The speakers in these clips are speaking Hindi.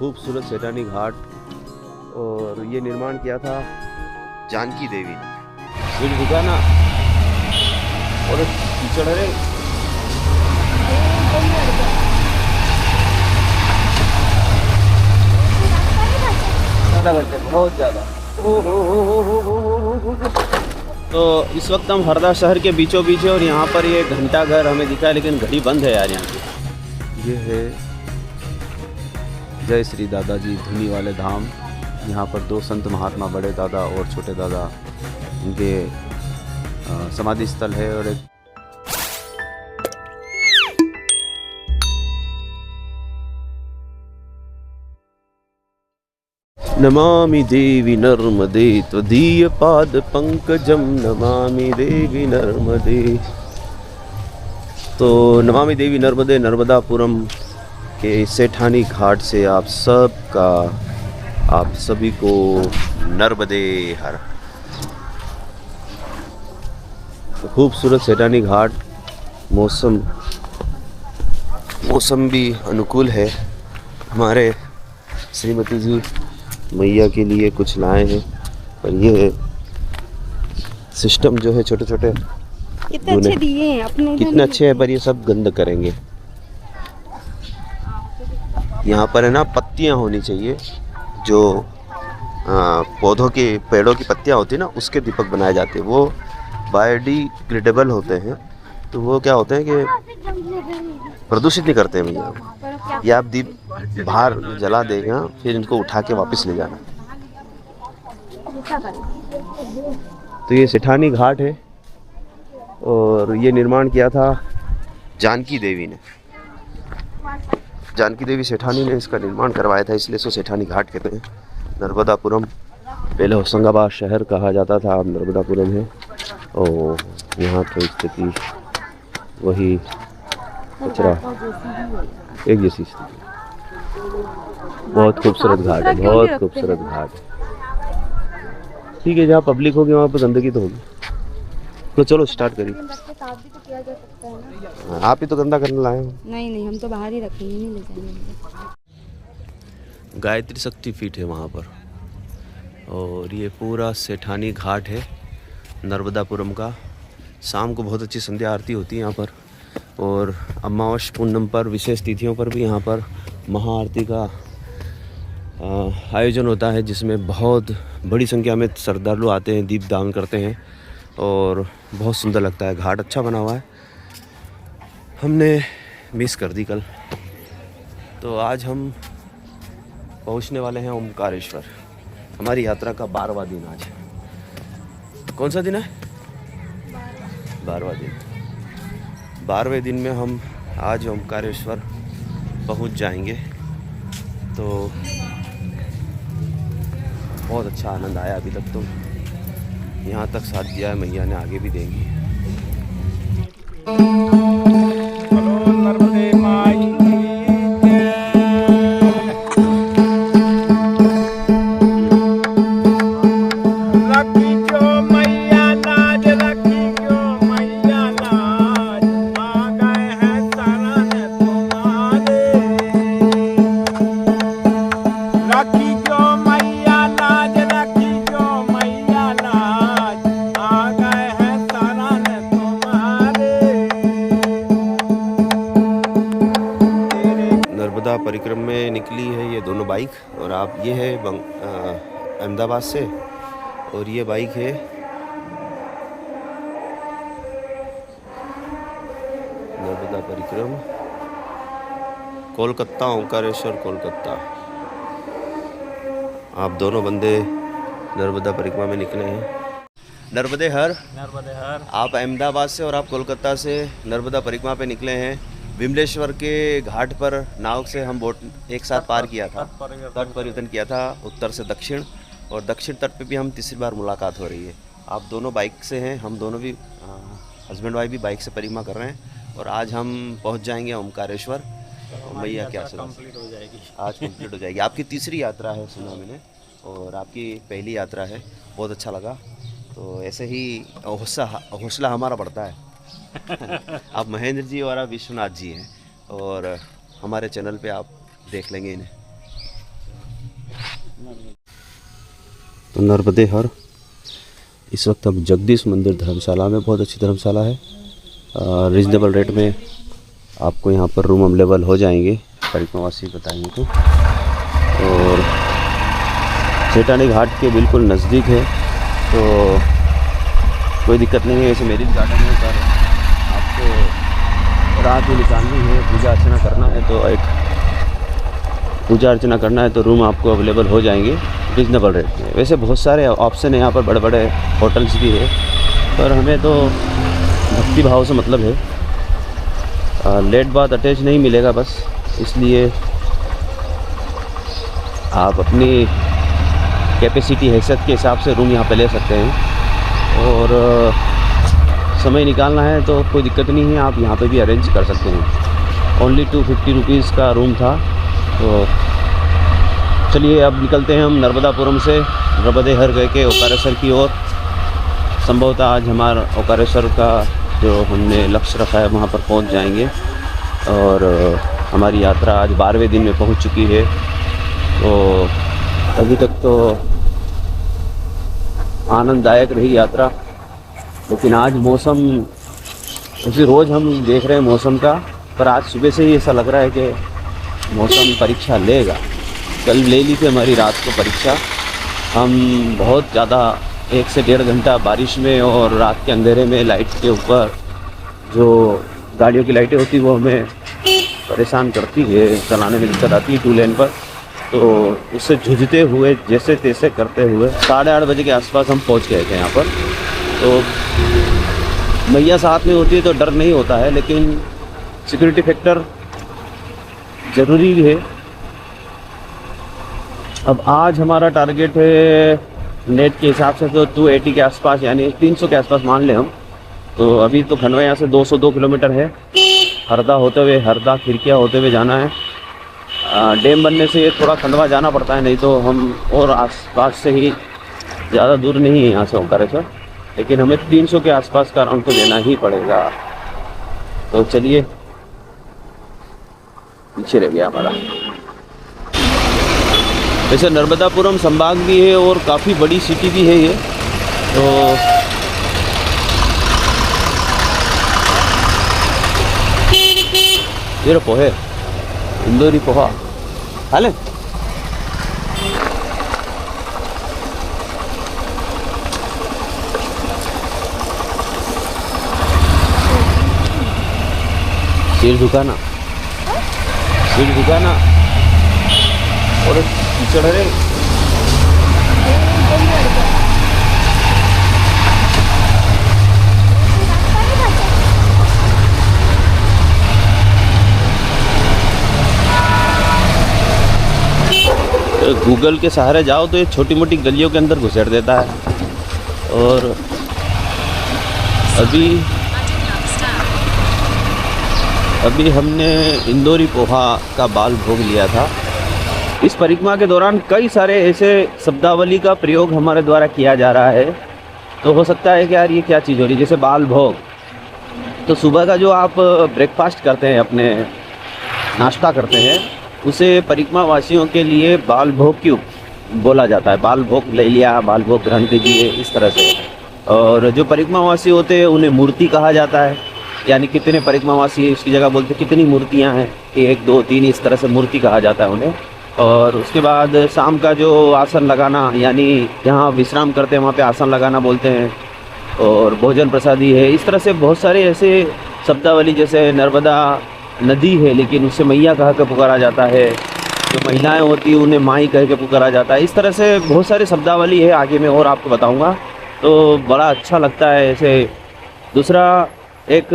खूबसूरत सेठानी घाट, और ये निर्माण किया था जानकी देवी ने। फिर रुका ना और कीचड़ है बहुत ज़्यादा। तो इस वक्त हम हरदा शहर के बीचों बीच है और यहाँ पर ये घंटा घर हमें दिखा है, लेकिन घड़ी बंद है यार यहाँ की। ये है जय श्री दादाजी धुनी वाले धाम। यहाँ पर दो संत महात्मा, बड़े दादा और छोटे दादा, इनके समाधि स्थल है। और एक नमामि देवी नर्मदे त्वदीय पाद पंकजम, नमामि देवी नर्मदे। तो नमामि देवी नर्मदे नर्मदापुरम के सेठानी घाट से आप सभी को नर्मदे हर। तो खूबसूरत सेठानी घाट, मौसम भी अनुकूल है। हमारे श्रीमती जी मैया के लिए कुछ लाए हैं, और ये सिस्टम जो है छोटे छोटे कितने अच्छे दिए हैं अपने, कितने अच्छे हैं, पर ये सब गंद करेंगे। यहाँ पर है ना पत्तियाँ होनी चाहिए, जो पौधों की पेड़ों की पत्तियाँ होती है ना, उसके दीपक बनाए जाते हैं। वो बायोडिग्रेडेबल होते हैं, तो वो क्या होते हैं कि प्रदूषित नहीं करते हैं भैया। ये आप दीप बाहर जला देगा, फिर इनको उठा के वापस ले जाना। तो ये सेठानी घाट है, और ये निर्माण किया था जानकी देवी ने। जानकी देवी सेठानी ने इसका निर्माण करवाया था, इसलिए इसको सेठानी घाट कहते हैं। नर्मदापुरम पहले होशंगाबाद शहर कहा जाता था, अब नर्मदापुरम है। और यहाँ की स्थिति वही कचरा एक जैसी स्थिति। बहुत खूबसूरत घाट है, बहुत खूबसूरत घाट है। ठीक है, जहाँ पब्लिक होगी वहाँ पर गंदगी तो होगी। तो चलो स्टार्ट करिए। आप ही तो गंदा करने लाए हो। नहीं, हम तो बाहर ही रखेंगे, नहीं ले जाएंगे। गायत्री शक्ति पीठ है वहाँ पर, और ये पूरा सेठानी घाट है नर्मदापुरम का। शाम को बहुत अच्छी संध्या आरती होती है यहाँ पर, और अमावस पूर्णिमा पर, विशेष तिथियों पर भी यहाँ पर महाआरती का आयोजन होता है, जिसमें बहुत बड़ी संख्या में श्रद्धालु आते हैं, दीप दान करते हैं, और बहुत सुंदर लगता है। घाट अच्छा बना हुआ है। हमने मिस कर दी कल, तो आज हम पहुंचने वाले हैं ओमकारेश्वर। हमारी यात्रा का 12वां दिन आज। कौन सा दिन है? 12वां दिन। 12वें दिन में हम आज ओमकारेश्वर पहुंच जाएंगे। तो बहुत अच्छा आनंद आया अभी तक। तो यहाँ तक साथ दिया है मैया ने, आगे भी देंगी। परिक्रम में निकली है ये दोनों बाइक, और आप ये है अहमदाबाद से, और ये बाइक है नर्मदा परिक्रम कोलकाता, ओंकारेश्वर कोलकाता। आप दोनों बंदे नर्मदा परिक्रमा में निकले हैं। नर्मदे हर। आप अहमदाबाद से और आप कोलकाता से नर्मदा परिक्रमा पे निकले हैं। विमलेश्वर के घाट पर नाव से हम बोट एक साथ पार किया था, तट परिवर्तन किया था उत्तर से दक्षिण, और दक्षिण तट पे भी हम तीसरी बार मुलाकात हो रही है। आप दोनों बाइक से हैं, हम दोनों भी हस्बैंड वाइफ भी बाइक से परिक्रमा कर रहे हैं, और आज हम पहुंच जाएंगे ओमकारेश्वर। मैया क्या कंप्लीट हो जाएगी, आज कंप्लीट हो जाएगी। आपकी तीसरी यात्रा है सुना मैंने, और आपकी पहली यात्रा है। बहुत अच्छा लगा। तो ऐसे ही हौसला हमारा बढ़ता है। आप महेंद्र जी और आप विश्वनाथ जी हैं, और हमारे चैनल पे आप देख लेंगे इन्हें। तो नर्मदे हर इस वक्त हम जगदीश मंदिर धर्मशाला में, बहुत अच्छी धर्मशाला है, रिजनेबल रेट में आपको यहाँ पर रूम अवेलेबल हो जाएंगे, परिक्रमावासी बताएंगे तो। और सेठानी घाट के बिल्कुल नज़दीक है, तो कोई दिक्कत नहीं है। ऐसे मेरिज गार्डन में पर आपको रात में निकालनी है, पूजा अर्चना करना है, तो एक पूजा अर्चना करना है तो रूम आपको अवेलेबल हो जाएंगे रिजनेबल रेट में। वैसे बहुत सारे ऑप्शन है यहाँ पर, बड़े बड़े होटल्स भी है, पर हमें तो भक्ति भाव से मतलब है। लेट बाद अटैच नहीं मिलेगा बस, इसलिए आप अपनी कैपेसिटी हैसियत के हिसाब से रूम यहाँ पे ले सकते हैं। और समय निकालना है तो कोई दिक्कत नहीं है, आप यहाँ पे भी अरेंज कर सकते हैं। ओनली 250 रुपीज़ का रूम था। तो चलिए अब निकलते हैं हम नर्मदापुरम से नर्मदे हर गए के ओकारेश्वर की ओर। संभवतः आज हमारा ओकारेश्वर का जो हमने लक्ष्य रखा है वहाँ पर पहुँच जाएंगे। और हमारी यात्रा आज 12वें दिन में पहुँच चुकी है। तो अभी तक तो आनंददायक रही यात्रा, लेकिन आज मौसम, क्योंकि रोज़ हम देख रहे हैं मौसम का, पर आज सुबह से ही ऐसा लग रहा है कि मौसम परीक्षा लेगा। कल ले ली थी हमारी रात को परीक्षा, हम बहुत ज़्यादा 1 से 1.5 घंटा बारिश में और रात के अंधेरे में लाइट के ऊपर, जो गाड़ियों की लाइटें होती वो हमें परेशान करती है, चलाने में दिक्कत आती है 2 लेन पर। तो उससे जूझते हुए जैसे तैसे करते हुए 8:30 बजे के आसपास हम पहुंच गए थे यहाँ पर। तो मैया साथ में होती है तो डर नहीं होता है, लेकिन सिक्योरिटी फैक्टर ज़रूरी है। अब आज हमारा टारगेट है नेट के हिसाब से तो 280 के आसपास, यानी 300 के आसपास मान लें हम। तो अभी तो खंडवा यहाँ से 202 किलोमीटर है। हरदा होते हुए, हरदा खिड़किया होते हुए जाना है। डैम बनने से थोड़ा खंडवा जाना पड़ता है, नहीं तो हम और आसपास से ही, ज़्यादा दूर नहीं है यहाँ से ओंकारेश्वर, लेकिन हमें 300 के आसपास का राउंड तो लेना ही पड़ेगा। तो चलिए, पीछे रह गया हमारा। वैसे नर्मदापुरम संभाग भी है और काफ़ी बड़ी सिटी भी है ये। तो ये पोहे, इंदौरी पोहा खा लें। सिर झुकाना, सिर झुकाना और कीचड़ है। गूगल के सहारे जाओ तो ये छोटी मोटी गलियों के अंदर घुसेड़ देता है। और अभी हमने इंदौरी पोहा का बाल भोग लिया था। इस परिक्रमा के दौरान कई सारे ऐसे शब्दावली का प्रयोग हमारे द्वारा किया जा रहा है। तो हो सकता है कि यार ये क्या चीज़ हो रही है, जैसे बाल भोग। तो सुबह का जो आप ब्रेकफास्ट करते हैं, अपने नाश्ता करते हैं, उसे परिक्रमा वासियों के लिए बाल भोग क्यों बोला जाता है। बाल भोग ले लिया, बाल भोग ग्रहण कीजिए, इस तरह से। और जो परिक्रमा वासी होते हैं उन्हें मूर्ति कहा जाता है, यानी कितने परिक्रमा वासी इसकी जगह बोलते हैं कितनी मूर्तियां हैं, 1 2 3 इस तरह से मूर्ति कहा जाता है उन्हें। और उसके बाद शाम का जो आसन लगाना, यानी जहाँ विश्राम करते हैं वहाँ पे आसन लगाना बोलते हैं। और भोजन प्रसादी है, इस तरह से बहुत सारे ऐसे शब्दावली, जैसे नर्मदा नदी है लेकिन उससे मैया कह के पुकारा जाता है, जो महिलाएं होती हैं उन्हें माई कह के पुकारा जाता है। इस तरह से बहुत सारे शब्दावली है, आगे मैं और आपको बताऊंगा। तो बड़ा अच्छा लगता है ऐसे। दूसरा एक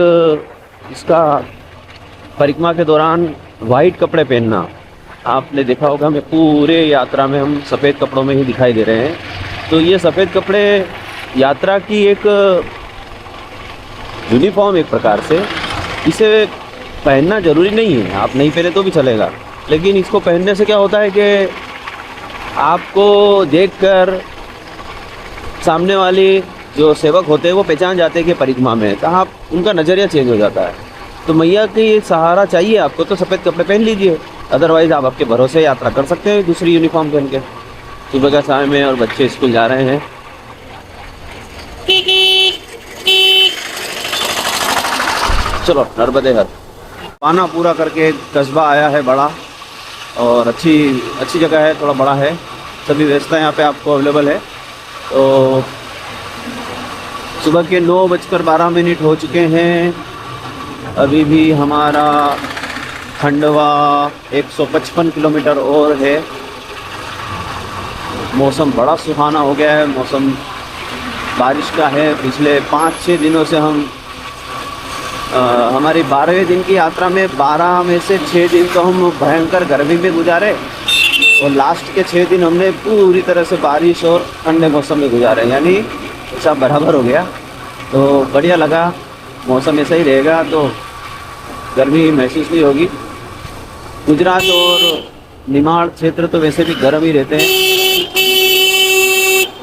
इसका परिक्रमा के दौरान वाइट कपड़े पहनना, आपने देखा होगा, हमें पूरे यात्रा में हम सफ़ेद कपड़ों में ही दिखाई दे रहे हैं। तो ये सफ़ेद कपड़े यात्रा की एक यूनिफॉर्म एक प्रकार से, इसे पहनना ज़रूरी नहीं है, आप नहीं पहने तो भी चलेगा, लेकिन इसको पहनने से क्या होता है कि आपको देखकर सामने वाले जो सेवक होते हैं वो पहचान जाते हैं कि परिक्रमा में, तो आप उनका नज़रिया चेंज हो जाता है। तो मैया की सहारा चाहिए आपको तो सफ़ेद कपड़े पहन लीजिए, अदरवाइज़ आप आपके भरोसे यात्रा कर सकते हैं दूसरी यूनिफॉर्म पहन के। सुबह का समय में और बच्चे स्कूल जा रहे हैं। चलो नर्मदे हर पाना पूरा करके एक कस्बा आया है बड़ा, और अच्छी जगह है, थोड़ा बड़ा है, सभी व्यवस्था यहाँ पे आपको अवेलेबल है। तो सुबह के 9:12 हो चुके हैं। अभी भी हमारा खंडवा 155 किलोमीटर और है। मौसम बड़ा सुहाना हो गया है, मौसम बारिश का है। पिछले 5-6 दिनों से हम हमारी 12वें दिन की यात्रा में 12 में से 6 दिन तो हम भयंकर गर्मी में गुजारे, और लास्ट के 6 दिन हमने पूरी तरह से बारिश और ठंडे मौसम में गुजारे, यानी सब बराबर हो गया। तो बढ़िया लगा, मौसम ऐसा ही रहेगा तो गर्मी महसूस नहीं होगी। गुजरात और निमाड़ क्षेत्र तो वैसे भी गर्म ही रहते हैं।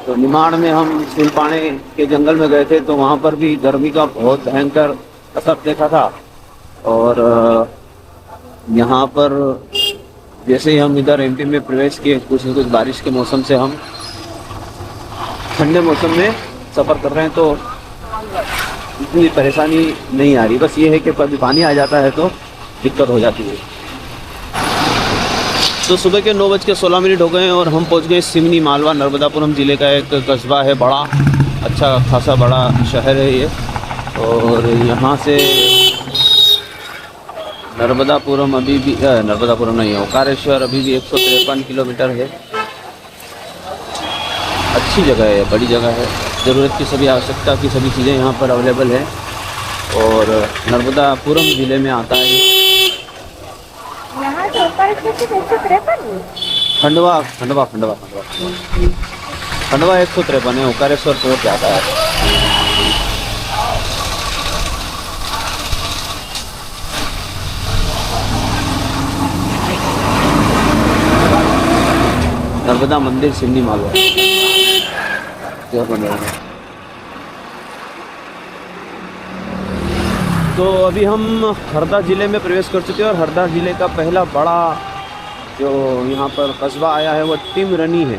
तो निमाड़ में हम सुलपाने के जंगल में गए थे, तो वहाँ पर भी गर्मी का बहुत भयंकर असर देखा था। और यहाँ पर जैसे ही हम इधर एमपी में प्रवेश किए, कुछ न कुछ बारिश के मौसम से हम ठंडे मौसम में सफ़र कर रहे हैं, तो इतनी परेशानी नहीं आ रही। बस ये है कि कभी पानी आ जाता है तो दिक्कत हो जाती है। तो सुबह के 9:16 हो गए हैं और हम पहुंच गए सिमनी मालवा, नर्मदापुरम ज़िले का एक कस्बा है, बड़ा अच्छा खासा बड़ा शहर है ये। और यहाँ से नर्मदापुरम अभी भी नर्मदापुरम नहीं है, ओकारेश्वर अभी भी 153 किलोमीटर है। अच्छी जगह है, बड़ी जगह है, ज़रूरत की सभी आवश्यकता की सभी चीज़ें यहाँ पर अवेलेबल है। और नर्मदापुरम ज़िले में आता है यहाँ से खंडवा 153 है, ओकारेश्वर पोर्ट जाता है। नर्मदा मंदिर सिमनी मालवा। तो अभी हम हरदा ज़िले में प्रवेश कर चुके हैं, और हरदा ज़िले का पहला बड़ा जो यहाँ पर कस्बा आया है वो टिमरनी है।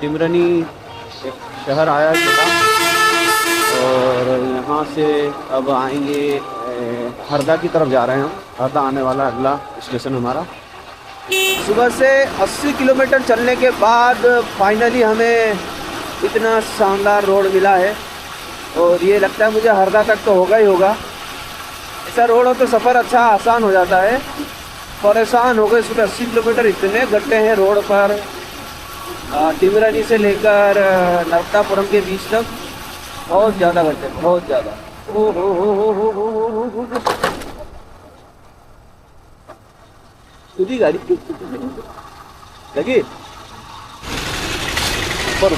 टिमरनी एक शहर आया है छोटा, और यहाँ से अब आएंगे हरदा की तरफ जा रहे हैं हम। हरदा आने वाला अगला स्टेशन हमारा। सुबह से 80 किलोमीटर चलने के बाद फाइनली हमें इतना शानदार रोड मिला है, और ये लगता है मुझे हरदा तक तो होगा ही होगा। ऐसा रोड हो तो सफ़र अच्छा आसान हो जाता है। परेशान हो गए, सुबह 80 किलोमीटर इतने गड्ढे हैं रोड पर, टिमरानी से लेकर नर्मदापुरम के बीच तक बहुत ज़्यादा गड्ढे, बहुत ज़्यादा। ओ हो खुदी गाड़ी लगी ऊपर।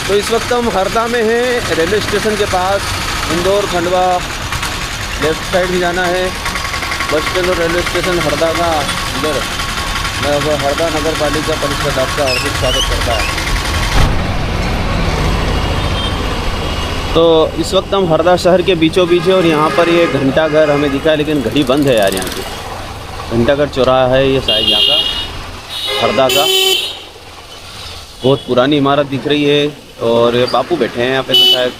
तो इस वक्त हम हरदा में हैं, रेलवे स्टेशन के पास। इंदौर खंडवा लेफ्ट साइड में जाना है। बस स्टैंड और रेलवे स्टेशन हरदा का इधर हरदा नगर पालिका परिषद आपका हार्दिक स्वागत करता है। तो इस वक्त हम हरदा शहर के बीचों बीच है, और यहाँ पर ये घंटाघर हमें दिखा है, लेकिन घड़ी बंद है यार। यहाँ पे घंटाघर चौराहा है ये शायद यहाँ का हरदा का। बहुत पुरानी इमारत दिख रही है, और ये बापू बैठे हैं यहाँ पे, तो शायद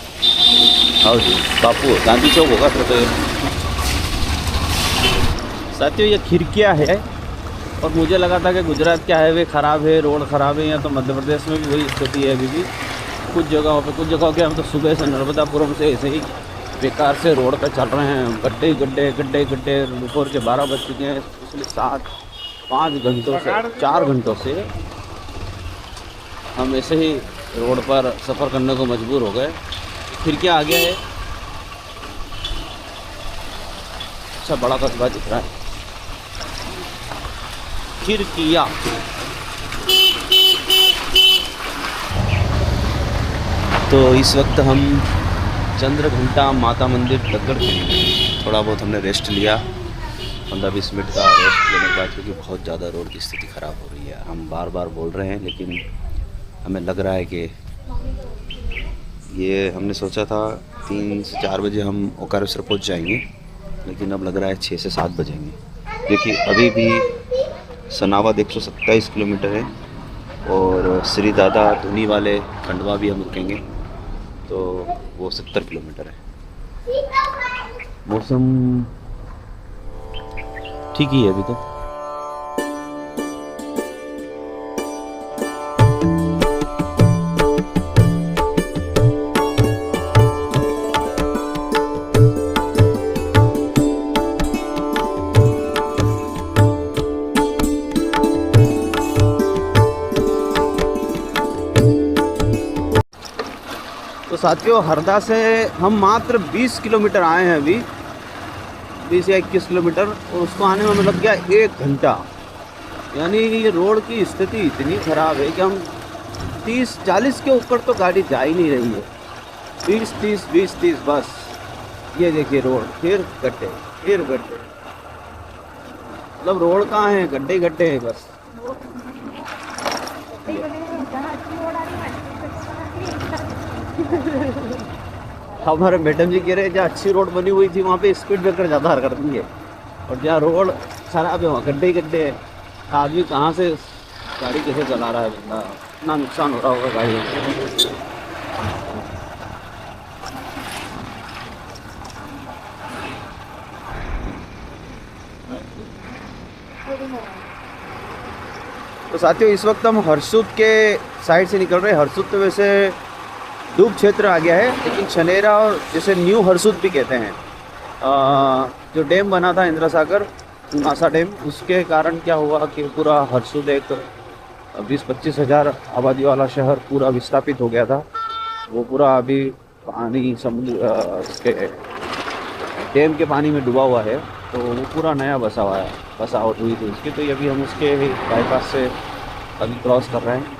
हाउस बापू गांधी चौक होगा। तो साथियों ये खिड़कियाँ है, और मुझे लगा था कि गुजरात के हाईवे ख़राब है, रोड ख़राब है, या तो मध्य प्रदेश में भी वही स्थिति है अभी भी कुछ जगहों पे। कुछ जगहों के हम तो सुबह से नर्मदापुरम से ऐसे ही बेकार से रोड पे चल रहे हैं, गड्ढे गड्ढे गड्ढे गड्ढे। दोपहर के 12 बज चुके हैं, पिछले 5 घंटों से 4 घंटों से हम ऐसे ही रोड पर सफ़र करने को मजबूर हो गए। खिड़कियाँ आ गया है, अच्छा बड़ा कस्बा दिख रहा है। खिड़कियाँ तो इस वक्त हम चंद्रघंटा माता मंदिर टक्कर के थोड़ा बहुत हमने रेस्ट लिया, 15-20 मिनट का रेस्ट लेने के बाद, क्योंकि बहुत ज़्यादा रोड की स्थिति ख़राब हो रही है। हम बार बार बोल रहे हैं, लेकिन हमें लग रहा है कि ये हमने सोचा था 3 से 4 बजे हम ओकारेश्वर पहुंच जाएंगे, लेकिन अब लग रहा है 6 से 7 बजेंगे, क्योंकि अभी भी सनावद 127 किलोमीटर है और श्री दादा धुनी वाले खंडवा भी हम रुकेंगे तो वो 70 किलोमीटर है। मौसम ठीक ही है अभी तो। तो साथियों हरदा से हम मात्र 20 किलोमीटर आए हैं अभी, 20 या 21 किलोमीटर, और उसको आने में हमें लग गया 1 घंटा। यानी ये रोड की स्थिति इतनी ख़राब है कि हम 30-40 के ऊपर तो गाड़ी जा ही नहीं रही है। 20-30 20-30 बस। ये देखिए रोड, फिर गड्ढे फिर गड्ढे, मतलब रोड कहाँ है, गड्ढे ही गड्ढे हैं बस। हमारे मैडम जी कह रहे हैं जहाँ अच्छी रोड बनी हुई थी वहाँ पे स्पीड ब्रेकर ज़्यादा कर दी है, और जहाँ रोड खराब है वहाँ गड्ढे ही गड्ढे है। आदमी कहाँ से गाड़ी कैसे चला रहा है बंदा, इतना नुकसान हो रहा होगा गाड़ी में। तो साथियों इस वक्त हम हरसुद के साइड से निकल रहे हैं। हरसुद तो वैसे डूब क्षेत्र आ गया है, लेकिन छनेरा और जैसे न्यू हरसुद भी कहते हैं, जो डैम बना था इंदिरा सागर नासा डैम, उसके कारण क्या हुआ कि पूरा हरसुद एक 20-25 हज़ार आबादी वाला शहर पूरा विस्थापित हो गया था। वो पूरा अभी पानी समुद्र उसके डैम के पानी में डूबा हुआ है, तो वो पूरा नया बसावट हुई थी उसकी। तो ये अभी हम उसके बाईपास से अभी क्रॉस कर रहे हैं।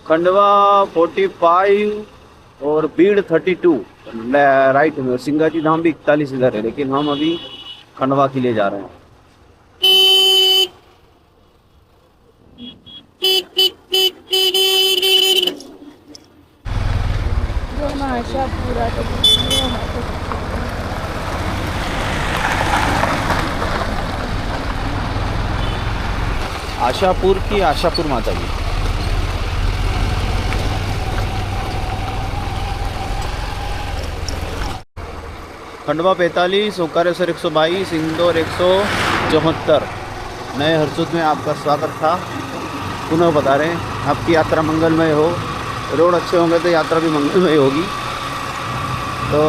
खंडवा 45 और बीड़ 32 राइट में, सिंगाजी धाम भी 41 इधर है, लेकिन हम अभी खंडवा के लिए जा रहे हैं। आशापुर की आशापुर माता जी। खंडवा 45, ओंकारेश्वर 122, इंदौर 174। नए हरसुद में आपका स्वागत था। पुनः बता रहे हैं आपकी यात्रा मंगलमय हो, रोड अच्छे होंगे तो यात्रा भी मंगलमय होगी। तो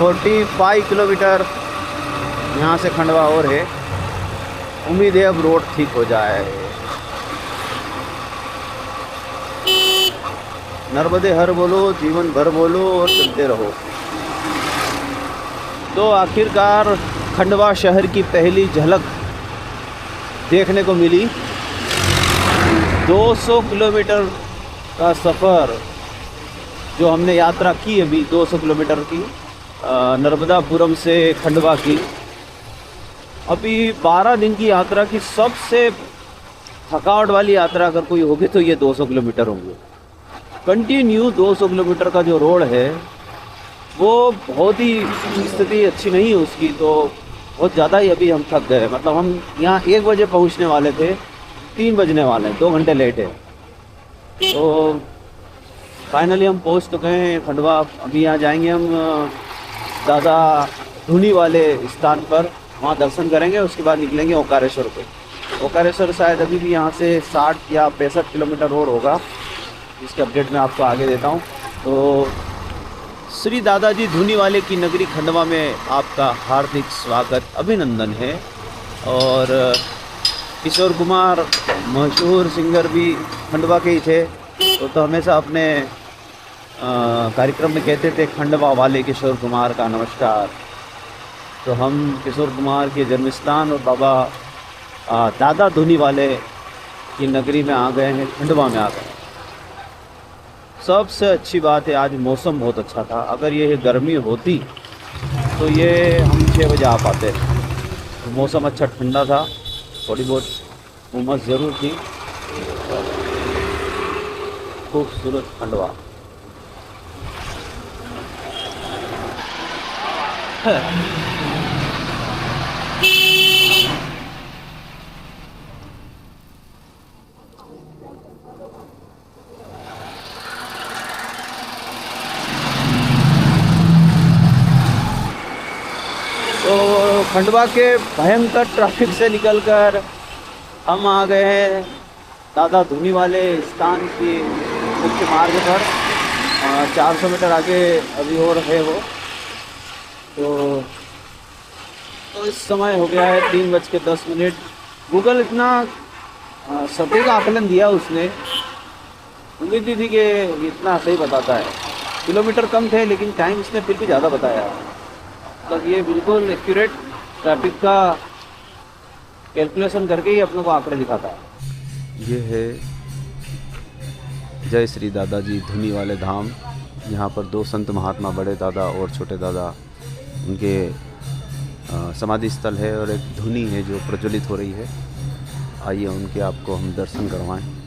45 किलोमीटर यहाँ से खंडवा और है। उम्मीद है अब रोड ठीक हो जाए। नर्मदे हर बोलो, जीवन भर बोलो और चलते रहो। तो आखिरकार खंडवा शहर की पहली झलक देखने को मिली। 200 किलोमीटर का सफ़र जो हमने यात्रा की अभी 200 किलोमीटर की नर्मदापुरम से खंडवा की, अभी 12 दिन की यात्रा की सबसे थकावट वाली यात्रा अगर कोई होगी तो ये 200 किलोमीटर होंगे। कंटिन्यू 200 किलोमीटर का जो रोड है वो बहुत ही स्थिति अच्छी नहीं है उसकी, तो बहुत ज़्यादा ही अभी हम थक गए। मतलब हम यहाँ 1 बजे पहुँचने वाले थे, 3 बजने वाले हैं, 2 घंटे लेट है। तो फाइनली हम पहुँच तो गए हैं खंडवा। अभी यहाँ जाएंगे हम दादा धुनी वाले स्थान पर, वहाँ दर्शन करेंगे, उसके बाद निकलेंगे ओंकारेश्वर पे। ओंकारेश्वर शायद अभी भी यहाँ से 60 या 65 किलोमीटर रोड होगा, इसके अपडेट मैं आपको आगे देता हूँ। तो श्री दादाजी धुनी वाले की नगरी खंडवा में आपका हार्दिक स्वागत, अभिनंदन है। और किशोर कुमार मशहूर सिंगर भी खंडवा के ही थे, तो हमेशा अपने कार्यक्रम में कहते थे खंडवा वाले किशोर कुमार का नमस्कार। तो हम किशोर कुमार के जन्मस्थान और बाबा दादा धुनी वाले की नगरी में आ गए हैं, खंडवा में आ गए। सबसे अच्छी बात है आज मौसम बहुत अच्छा था। अगर ये गर्मी होती तो ये हम 6 बजे आ पाते। तो मौसम अच्छा ठंडा था, थोड़ी बहुत उमस ज़रूर थी। खूबसूरत खंडवा। खंडवा के भयंकर ट्रैफिक से निकलकर हम आ गए हैं दादा धुनी वाले स्थान के मुख्य मार्ग पर। 400 मीटर आगे अभी और है वो। तो इस समय हो गया है 3:10। गूगल इतना सटीक आकलन दिया उसने, उम्मीद नहीं थी कि इतना सही बताता है। किलोमीटर कम थे लेकिन टाइम इसने फिर भी ज़्यादा बताया। मतलब ये बिल्कुल एक्यूरेट ट्रैफिक का कैलकुलेशन करके ही अपने को आंकड़े दिखाता है। ये है जय श्री दादाजी धुनी वाले धाम। यहाँ पर 2 संत महात्मा, बड़े दादा और छोटे दादा, उनके समाधि स्थल है और एक धुनी है जो प्रज्वलित हो रही है। आइए उनके आपको हम दर्शन करवाएं।